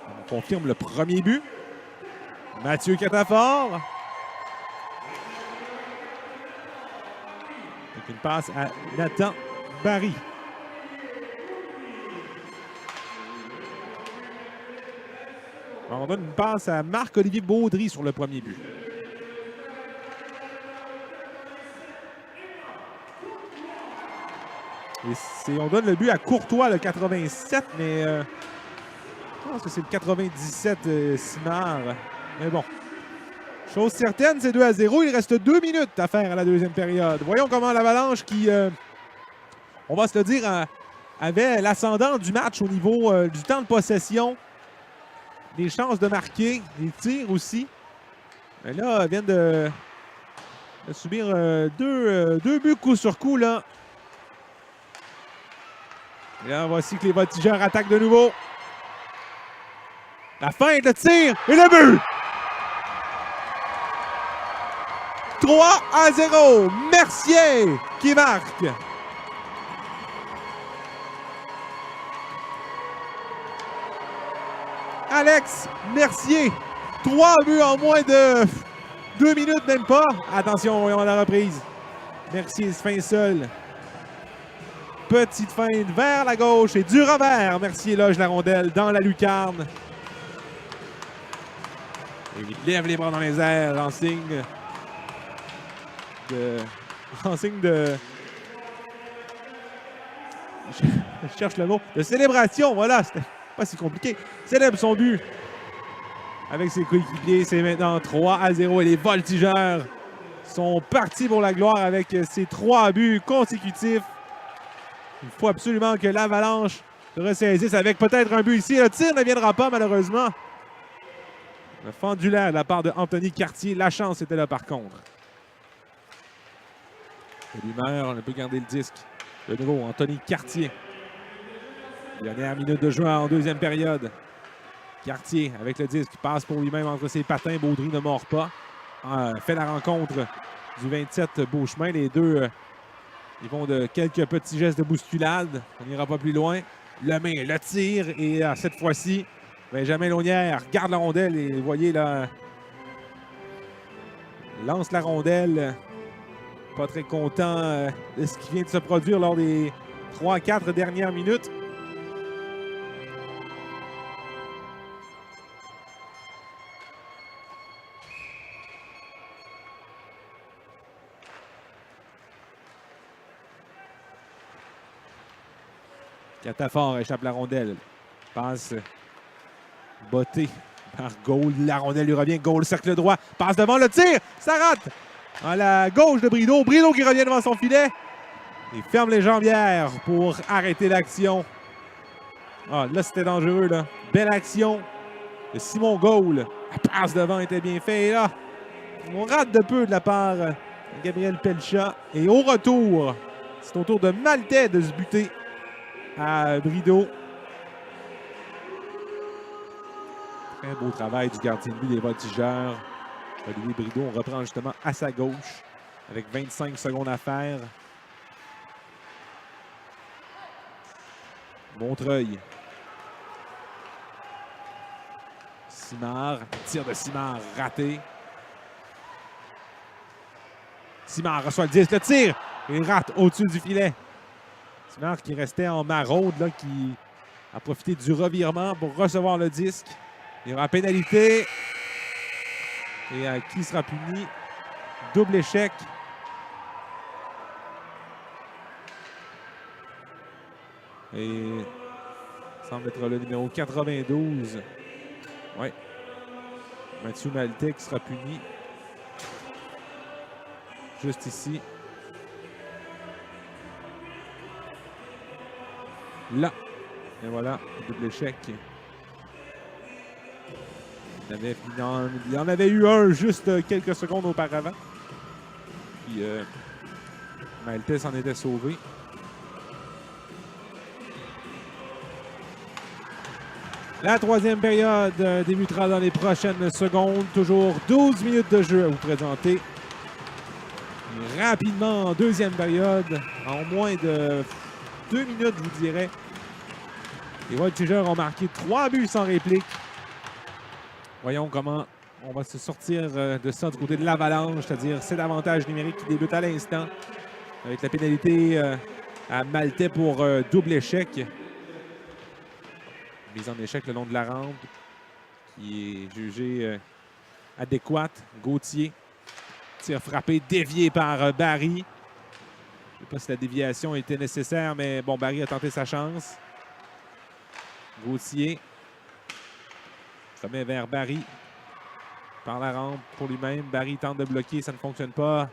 On confirme le premier but. Mathieu Catafort. Avec une passe à Nathan Barry. On donne une passe à Marc-Olivier Baudry sur le premier but. Et on donne le but à Courtois, le 87, mais je pense que c'est le 97 Simard. Mais bon, chose certaine, c'est 2-0. Il reste 2 minutes à faire à la deuxième période. Voyons comment l'Avalanche, qui, on va se le dire, avait l'ascendant du match au niveau du temps de possession, des chances de marquer, des tirs aussi. Mais là, viennent de subir deux buts coup sur coup, là. Et là, voici que les Voltigeurs attaquent de nouveau. La feinte, le tir et le but! 3-0. Mercier qui marque. Alex Mercier. 3 buts en moins de 2 minutes, même pas. Attention, voyons la reprise. Mercier se feint seul. Petite feinte vers la gauche et du revers. Mercier loge la rondelle dans la lucarne. Et il lève les bras dans les airs en signe de... Je cherche le mot. De célébration, voilà. C'était pas si compliqué. Célèbre son but avec ses coéquipiers. C'est maintenant 3-0 et les Voltigeurs sont partis pour la gloire avec ces 3 buts consécutifs. Il faut absolument que l'Avalanche ressaisisse avec peut-être un but ici. Le tir ne viendra pas, malheureusement. Le fendu l'air de la part de Anthony Cartier. La chance était là, par contre. L'humeur, on peut garder le disque. De nouveau, Anthony Cartier. Dernière minute de jeu en deuxième période. Cartier, avec le disque, passe pour lui-même entre ses patins. Baudry ne mord pas. Fait la rencontre du 27 Beauchemin. Les deux, ils vont de quelques petits gestes de bousculade. On n'ira pas plus loin. Le main, le tire. Et cette fois-ci, Benjamin Launière garde la rondelle. Et vous voyez là, il lance la rondelle. Pas très content de ce qui vient de se produire lors des 3-4 dernières minutes. Catafort échappe la rondelle. Passe bottée par Gaule. La rondelle lui revient. Gaule, cercle droit. Passe devant le tir. Ça rate. À la gauche de Brideau. Brideau qui revient devant son filet. Il ferme les jambières pour arrêter l'action. Ah, là, c'était dangereux, là. Belle action de Simon Gaule. La passe devant était bien faite. Et là, on rate de peu de la part de Gabriel Pelcha. Et au retour, c'est au tour de Maltais de se buter à Brideau. Très beau travail du gardien de but des Voltigeurs. Olivier Brideau, on reprend justement à sa gauche avec 25 secondes à faire. Montreuil. Simard. Tir de Simard raté. Simard reçoit le disque. Le tir! Il rate au-dessus du filet. Simard qui restait en maraude, là, qui a profité du revirement pour recevoir le disque. Il y aura pénalité. Et qui sera puni? Double échec. Et ça semble être le numéro 92. Oui. Mathieu Maltais qui sera puni. Juste ici. Là. Et voilà, double échec. Il y en avait eu un juste quelques secondes auparavant. Puis Maltais s'en était sauvé. La troisième période débutera dans les prochaines secondes. Toujours 12 minutes de jeu à vous présenter. Et rapidement, en deuxième période, en moins de 2 minutes, je vous dirais, les Voltigeurs ont marqué 3 buts sans réplique. Voyons comment on va se sortir de ça du côté de l'Avalanche, c'est-à-dire cet avantage numérique qui débute à l'instant avec la pénalité à Maltais pour double échec. Mise en échec le long de la rampe qui est jugée adéquate. Gauthier, tir frappé, dévié par Barry. Je ne sais pas si la déviation était nécessaire, mais bon, Barry a tenté sa chance. Gauthier remet vers Barry par la rampe pour lui-même. Barry tente de bloquer, ça ne fonctionne pas.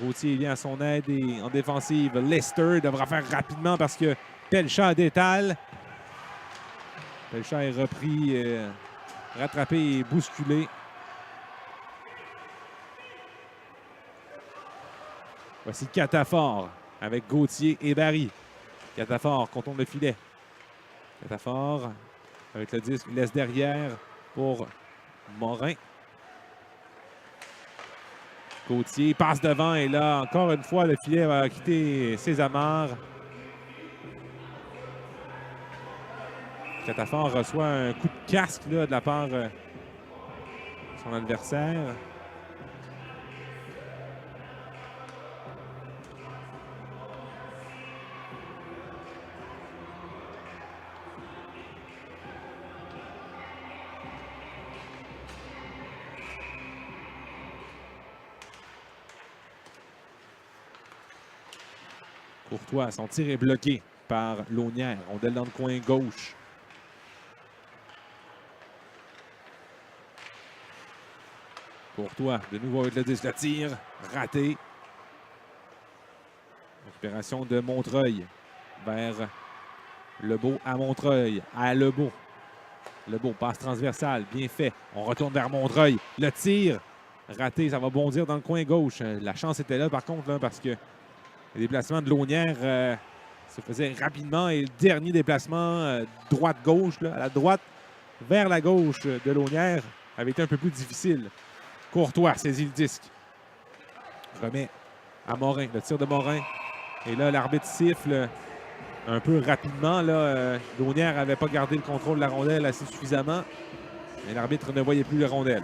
Gauthier vient à son aide et en défensive, Lester devra faire rapidement parce que Pelcha détale. Pelcha est repris, rattrapé et bousculé. Voici Catafort avec Gauthier et Barry. Catafort contourne le filet. Catafort avec le disque, il laisse derrière pour Morin. Gauthier passe devant et là, encore une fois, le filet va quitter ses amarres. Catafort reçoit un coup de casque là, de la part de son adversaire. Courtois, son tir est bloqué par Launière. Rondelle dans le coin gauche. Courtois, de nouveau avec le disque. Le tir, raté. Récupération de Montreuil vers Lebeau à Montreuil. À Lebeau. Lebeau, passe transversale, bien fait. On retourne vers Montreuil. Le tir, raté, ça va bondir dans le coin gauche. La chance était là, par contre, là, parce que le déplacement de Launière se faisait rapidement. Et le dernier déplacement droite-gauche, à la droite vers la gauche de Launière, avait été un peu plus difficile. Courtois saisit le disque. Remet à Morin. Le tir de Morin. Et là, l'arbitre siffle un peu rapidement. Launière n'avait pas gardé le contrôle de la rondelle assez suffisamment. Mais l'arbitre ne voyait plus la rondelle.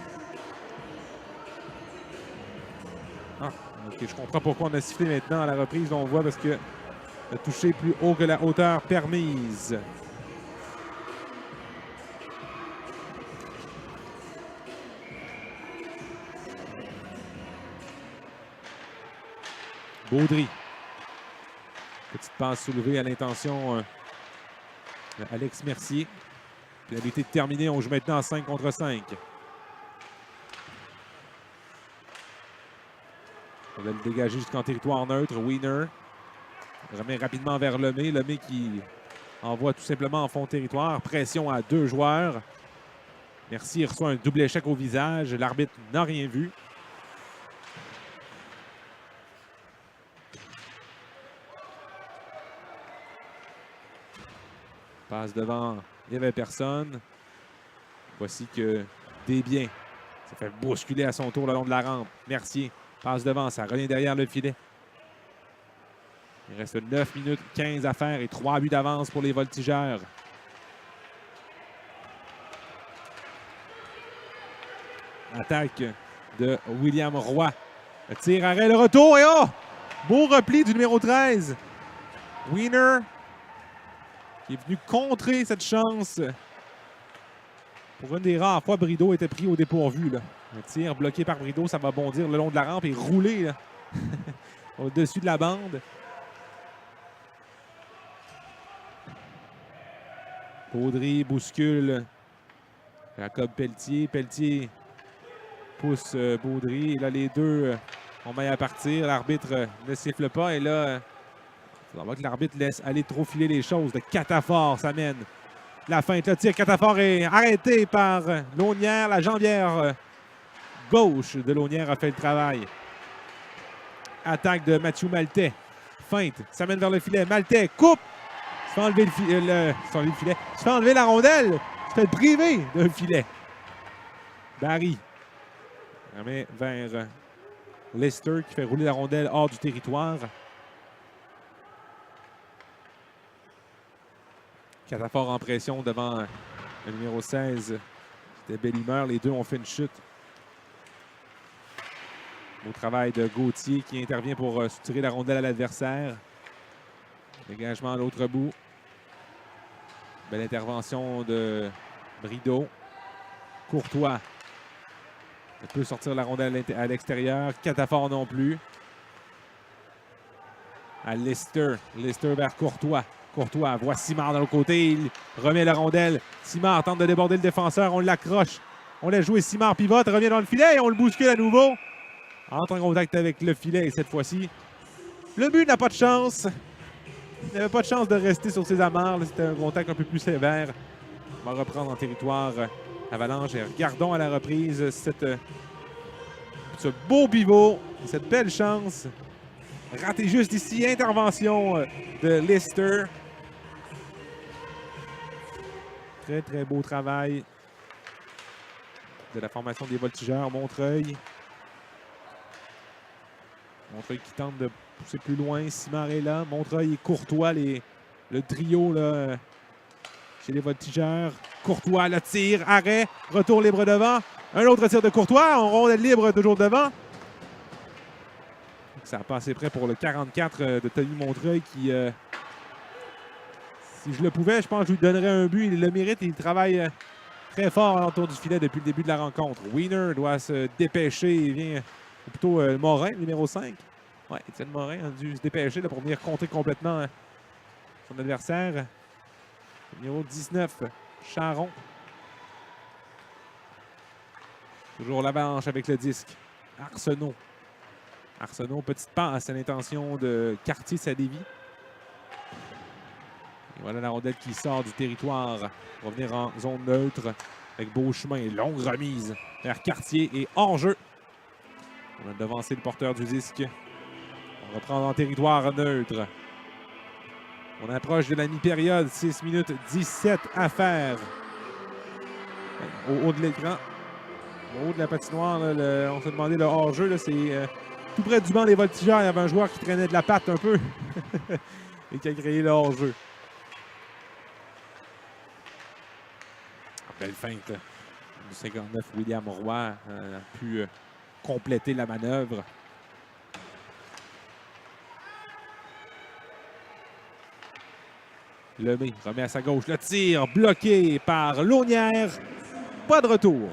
Okay, je comprends pourquoi on a sifflé maintenant à la reprise. On voit parce que le toucher plus haut que la hauteur permise. Baudry. Petite passe soulevée à l'intention d'Alex Mercier. Pénalité terminée, on joue maintenant en 5 contre 5. On va le dégager jusqu'en territoire neutre. Wiener remet rapidement vers Lemay. Lemay qui envoie tout simplement en fond de territoire. Pression à 2 joueurs. Mercier reçoit un double échec au visage. L'arbitre n'a rien vu. Passe devant, il n'y avait personne. Voici que Desbiens se fait bousculer à son tour le long de la rampe. Mercier passe devant, ça revient derrière le filet. Il reste 9 minutes 15 à faire et 3 buts d'avance pour les Voltigeurs. Attaque de William Roy. Le tir, arrêt, le retour et oh! Beau repli du numéro 13. Wiener qui est venu contrer cette chance. Pour une des rares fois, Brideau était pris au dépourvu. Là. Le tir bloqué par Brideau, ça va bondir le long de la rampe et rouler là, au-dessus de la bande. Baudry bouscule Jacob Pelletier. Pelletier pousse Baudry. Et là, les deux ont maille à partir. L'arbitre ne siffle pas. Et là, on voit que l'arbitre laisse aller trop filer les choses. De Catafort, ça mène. La feinte, le tir Catafort est arrêté par Launière. La jambière gauche de Launière a fait le travail. Attaque de Mathieu Maltais. Feinte, ça mène vers le filet. Maltais coupe. Se fait enlever le filet. Se fait enlever la rondelle. Se fait priver d'un filet. Barry remet vers Lester qui fait rouler la rondelle hors du territoire. Catafort en pression devant le numéro 16. C'était Bellimer. Les deux ont fait une chute. Beau travail de Gauthier qui intervient pour soutirer la rondelle à l'adversaire. Dégagement à l'autre bout. Belle intervention de Brideau. Courtois ne peut sortir la rondelle à l'extérieur. Catafort non plus. À Lester. Lester vers Courtois. Courtois voit Simard de l'autre côté. Il remet la rondelle. Simard tente de déborder le défenseur. On l'accroche. On laisse jouer Simard pivote. Revient dans le filet et on le bouscule à nouveau. Entre en contact avec le filet et cette fois-ci, le but n'a pas de chance. Il n'avait pas de chance de rester sur ses amarres. C'était un contact un peu plus sévère. On va reprendre en territoire Avalanche. Et regardons à la reprise ce beau pivot, cette belle chance. Raté juste ici. Intervention de Lester. Très, très beau travail de la formation des Voltigeurs. Montreuil. Montreuil qui tente de pousser plus loin. Simard est là. Montreuil et Courtois, le trio là, chez les Voltigeurs. Courtois, le tir, arrêt, retour libre devant. Un autre tir de Courtois. On rondelle libre toujours devant. Ça a passé près pour le 44 de Tony Montreuil qui, si je le pouvais, je pense que je lui donnerais un but. Il le mérite et il travaille très fort autour du filet depuis le début de la rencontre. Wiener doit se dépêcher. Il vient, ou plutôt Morin, numéro 5. Oui, Étienne Morin a dû se dépêcher là, pour venir contrer complètement son adversaire. Numéro 19, Charon. Toujours l'Avalanche avec le disque. Arsenault. Arsenault, petite passe à l'intention de Cartier-Salévy. Et voilà la rondelle qui sort du territoire pour revenir en zone neutre avec Beauchemin. Longue remise vers Cartier et hors-jeu. On a devancé le porteur du disque. On reprend en territoire neutre. On approche de la mi-période. 6 minutes 17 à faire. Au haut de l'écran. Au haut de la patinoire, là, on s'est demandé le hors-jeu. C'est tout près du banc des Voltigeurs. Il y avait un joueur qui traînait de la patte un peu et qui a créé le hors-jeu. Belle feinte du 59, William Roy a pu compléter la manœuvre. Lemay remet à sa gauche. Le tir bloqué par Launière. Pas de retour.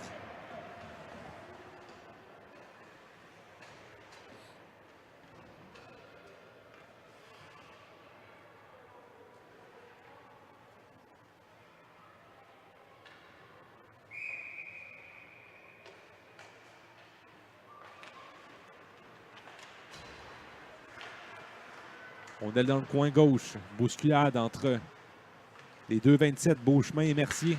Rondelle dans le coin gauche. Bousculade entre les deux 27, Beauchemin et Mercier.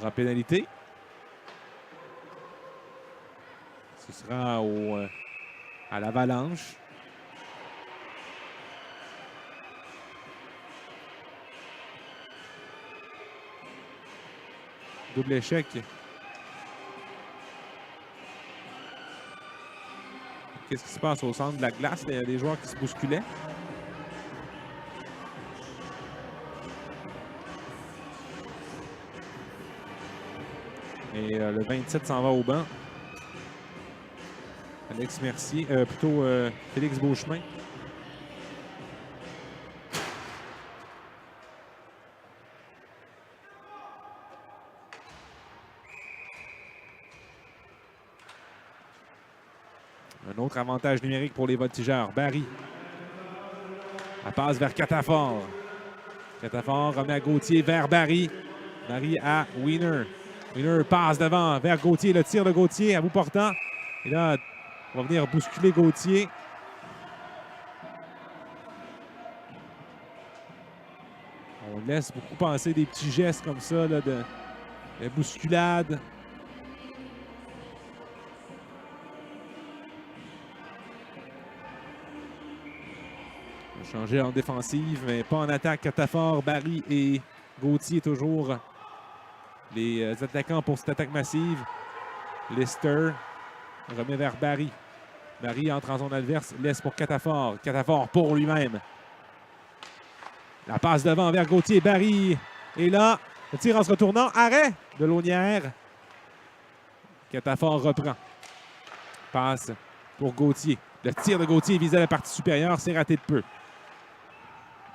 En pénalité. Ce sera à l'Avalanche. Double échec. Qu'est-ce qui se passe au centre de la glace? Il y a des joueurs qui se bousculaient. Et le 27 s'en va au banc. Alex Mercier, plutôt Félix Beauchemin. Un autre avantage numérique pour les voltigeurs. Barry. La passe vers Catafort. Catafort remet à Gauthier vers Barry. Barry à Wiener. Wiener passe devant vers Gauthier. Le tir de Gauthier à bout portant. Et là, on va venir bousculer Gauthier. On laisse beaucoup penser des petits gestes comme ça là, de bousculade. On va changer en défensive, mais pas en attaque. Catafort, Barry et Gauthier toujours les attaquants pour cette attaque massive. Lister remet vers Barry. Barry entre en zone adverse, laisse pour Catafort. Catafort pour lui-même. La passe devant vers Gauthier. Barry est là. Le tir en se retournant. Arrêt de Launière. Catafort reprend. Passe pour Gauthier. Le tir de Gauthier visait la partie supérieure. C'est raté de peu.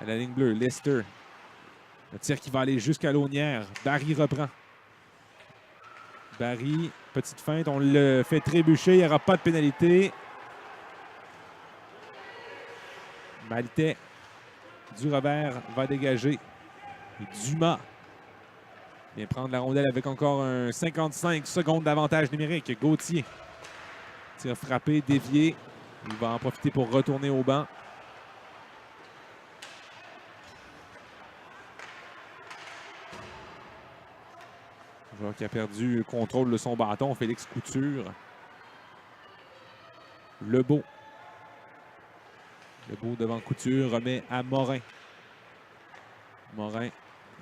À la ligne bleue, Lister. Le tir qui va aller jusqu'à Launière. Barry reprend. Barry, petite feinte, on le fait trébucher, il n'y aura pas de pénalité. Maltais, du revers, va dégager. Et Dumas vient prendre la rondelle avec encore un 55 secondes d'avantage numérique. Gauthier, tir frappé, dévié. Il va en profiter pour retourner au banc. Joueur qui a perdu le contrôle de son bâton, Félix Couture. Lebeau. Lebeau devant Couture, remet à Morin. Morin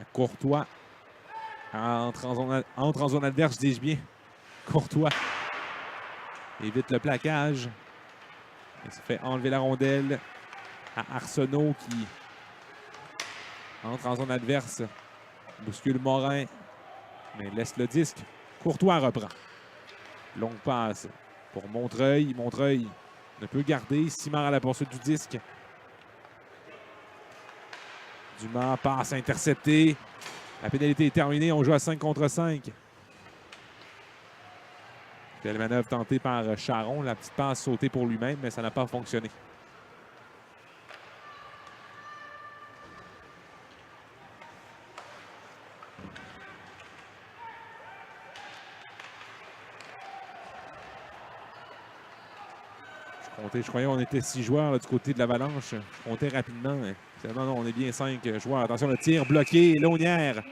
à Courtois. Entre en zone adverse, dis-je bien. Courtois évite le plaquage. Il se fait enlever la rondelle à Arsenault qui entre en zone adverse. Bouscule Morin. Mais laisse le disque. Courtois reprend. Longue passe pour Montreuil. Montreuil ne peut garder. Simard à la poursuite du disque. Dumas passe intercepté. La pénalité est terminée. On joue à 5 contre 5. Belle manœuvre tentée par Charon. La petite passe sautée pour lui-même, mais ça n'a pas fonctionné. Je croyais qu'on était 6 joueurs là, du côté de l'Avalanche. Je comptais rapidement. Mais finalement, non, on est bien 5 joueurs. Attention, le tir bloqué. Launière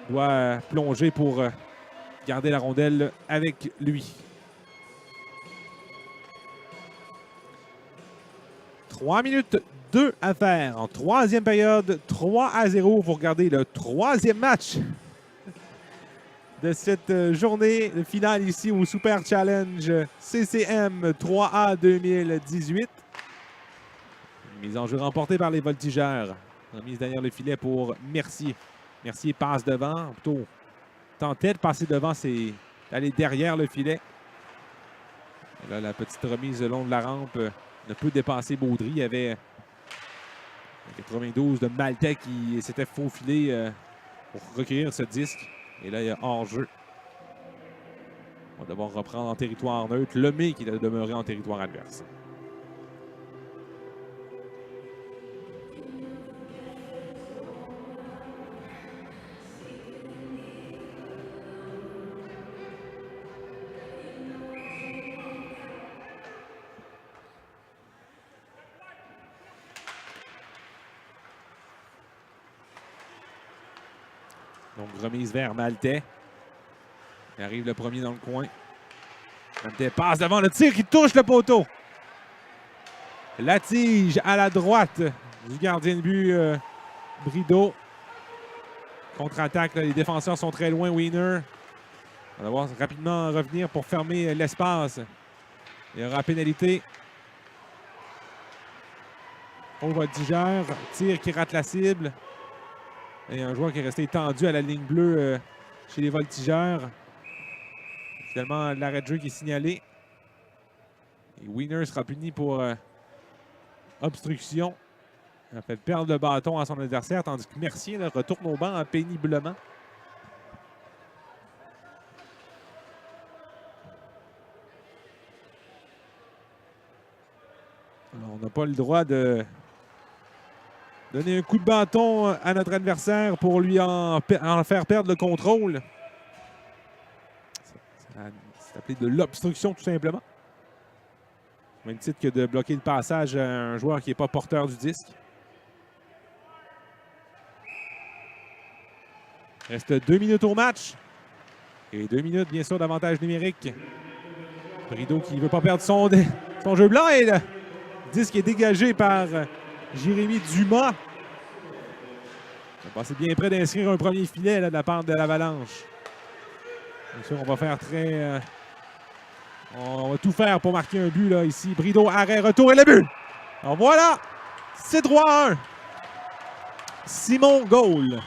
doit plonger pour garder la rondelle avec lui. 3 minutes 2 à faire. En troisième période, 3-0. Vous regardez le troisième match de cette journée finale ici au Super Challenge CCM 3A 2018. Mise en jeu remportée par les voltigeurs. Remise derrière le filet pour Mercier. Mercier passe devant. Plutôt tentait de passer devant, c'est d'aller derrière le filet. Et là, la petite remise le long de la rampe ne peut dépasser Baudry. Il y avait 92 de Maltais qui s'était faufilé pour recueillir ce disque. Et là, il y a hors-jeu. On va devoir reprendre en territoire neutre. Lemay qui est demeuré en territoire adverse. Donc, remise vers Maltais. Il arrive le premier dans le coin. Maltais passe devant le tir qui touche le poteau. La tige à la droite du gardien de but Brideau. Contre-attaque, les défenseurs sont très loin. Wiener va devoir rapidement revenir pour fermer l'espace. Il y aura pénalité. Au voltigeur, tir qui rate la cible. Et un joueur qui est resté tendu à la ligne bleue chez les voltigeurs. Finalement, l'arrêt de jeu qui est signalé. Et Wiener sera puni pour obstruction. Il a fait perdre le bâton à son adversaire, tandis que Mercier là, retourne au banc péniblement. Alors, on n'a pas le droit de donner un coup de bâton à notre adversaire pour lui en faire perdre le contrôle. C'est appelé de l'obstruction, tout simplement. Au même titre que de bloquer le passage à un joueur qui n'est pas porteur du disque. Il reste 2 minutes au match. Et 2 minutes, bien sûr, d'avantage numérique. Brideau qui ne veut pas perdre son jeu blanc. Et le disque est dégagé par Jérémy Dumas. C'est bien près d'inscrire un premier filet là, de la part de l'Avalanche. Bien sûr, on va faire on va tout faire pour marquer un but là, ici. Brideau, arrêt, retour et le but! Alors voilà! C'est 3-1. Simon Gaule.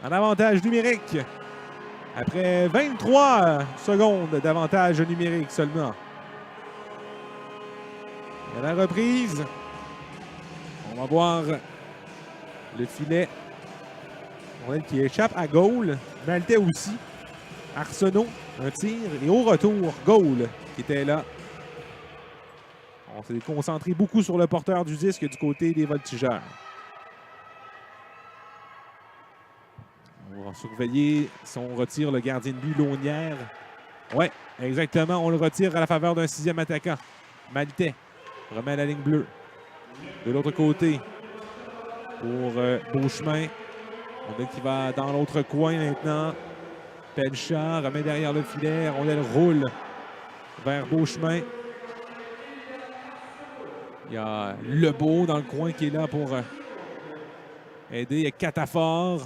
En avantage numérique. Après 23 secondes d'avantage numérique seulement. À la reprise, on va voir le filet. On qui échappe à Gaule. Maltais aussi. Arsenault, un tir. Et au retour, Gaule qui était là. On s'est concentré beaucoup sur le porteur du disque du côté des voltigeurs. On va surveiller si on retire le gardien de but Launière. Oui, exactement. On le retire à la faveur d'un 6e attaquant. Maltais remet la ligne bleue. De l'autre côté, pour Beauchemin. On qui va dans l'autre coin maintenant. Pelcha remet derrière le filet. Rondelle roule vers Beauchemin. Il y a Lebeau dans le coin qui est là pour aider. Il y a Catafort.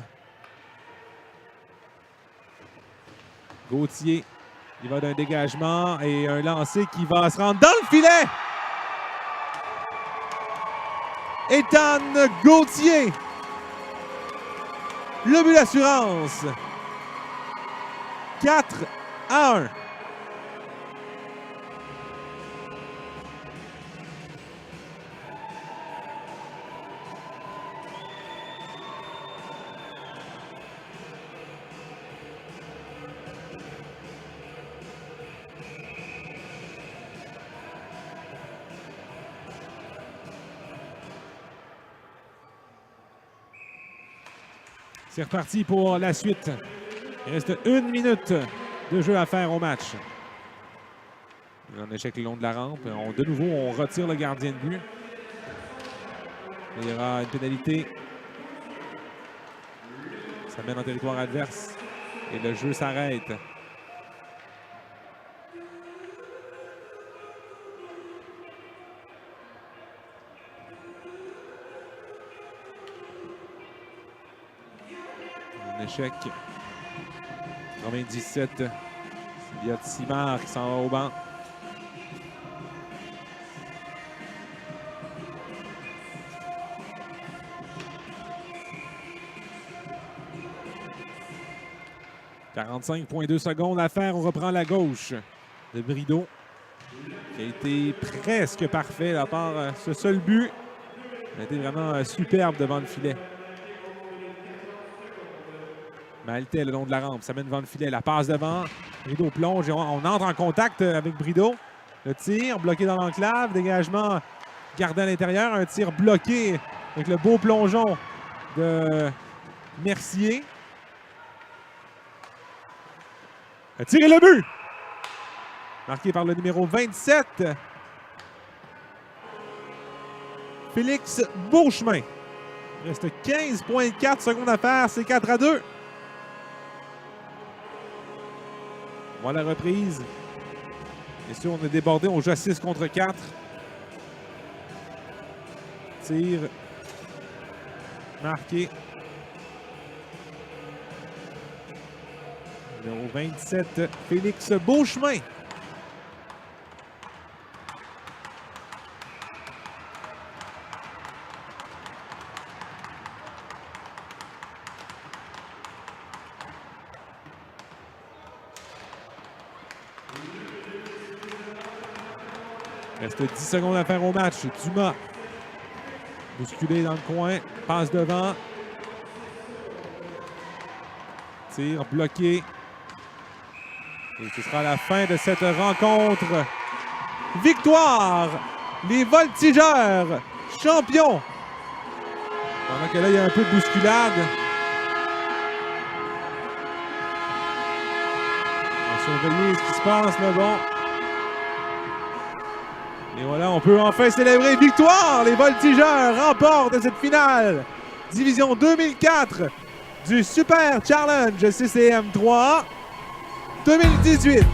Gauthier, il va d'un dégagement et un lancer qui va se rendre dans le filet. Ethan Gauthier. Le but d'assurance. 4-1. C'est reparti pour la suite. Il reste 1 minute de jeu à faire au match. Il y a un échec le long de la rampe. De nouveau, on retire le gardien de but. Il y aura une pénalité. Ça mène en territoire adverse. Et le jeu s'arrête. Un échec. 97. Il y a Simard qui s'en va au banc. « 45,2 secondes à faire. On reprend la gauche de Brideau, qui a été presque parfait à part ce seul but. Il a été vraiment superbe devant le filet. Maltais le long de la rampe, ça mène devant le filet. La passe devant. Brideau plonge. On entre en contact avec Brideau. Le tir bloqué dans l'enclave. Dégagement gardé à l'intérieur. Un tir bloqué avec le beau plongeon de Mercier. Un tir et le but! Marqué par le numéro 27. Félix Beauchemin. Il reste 15,4 secondes à faire. C'est 4-2. Voilà la reprise. Bien sûr, on est débordé. On joue à 6 contre 4. Tir. Marqué. Numéro 27, Félix Beauchemin. Reste 10 secondes à faire au match. Dumas. Bousculé dans le coin. Passe devant. Tir bloqué. Et ce sera la fin de cette rencontre. Victoire! Les Voltigeurs, champions! Pendant que là, il y a un peu de bousculade. On va surveiller ce qui se passe, mais bon. Et voilà, on peut enfin célébrer victoire! Les Voltigeurs remportent cette finale. Division 2004 du Super Challenge CCM 3 2018.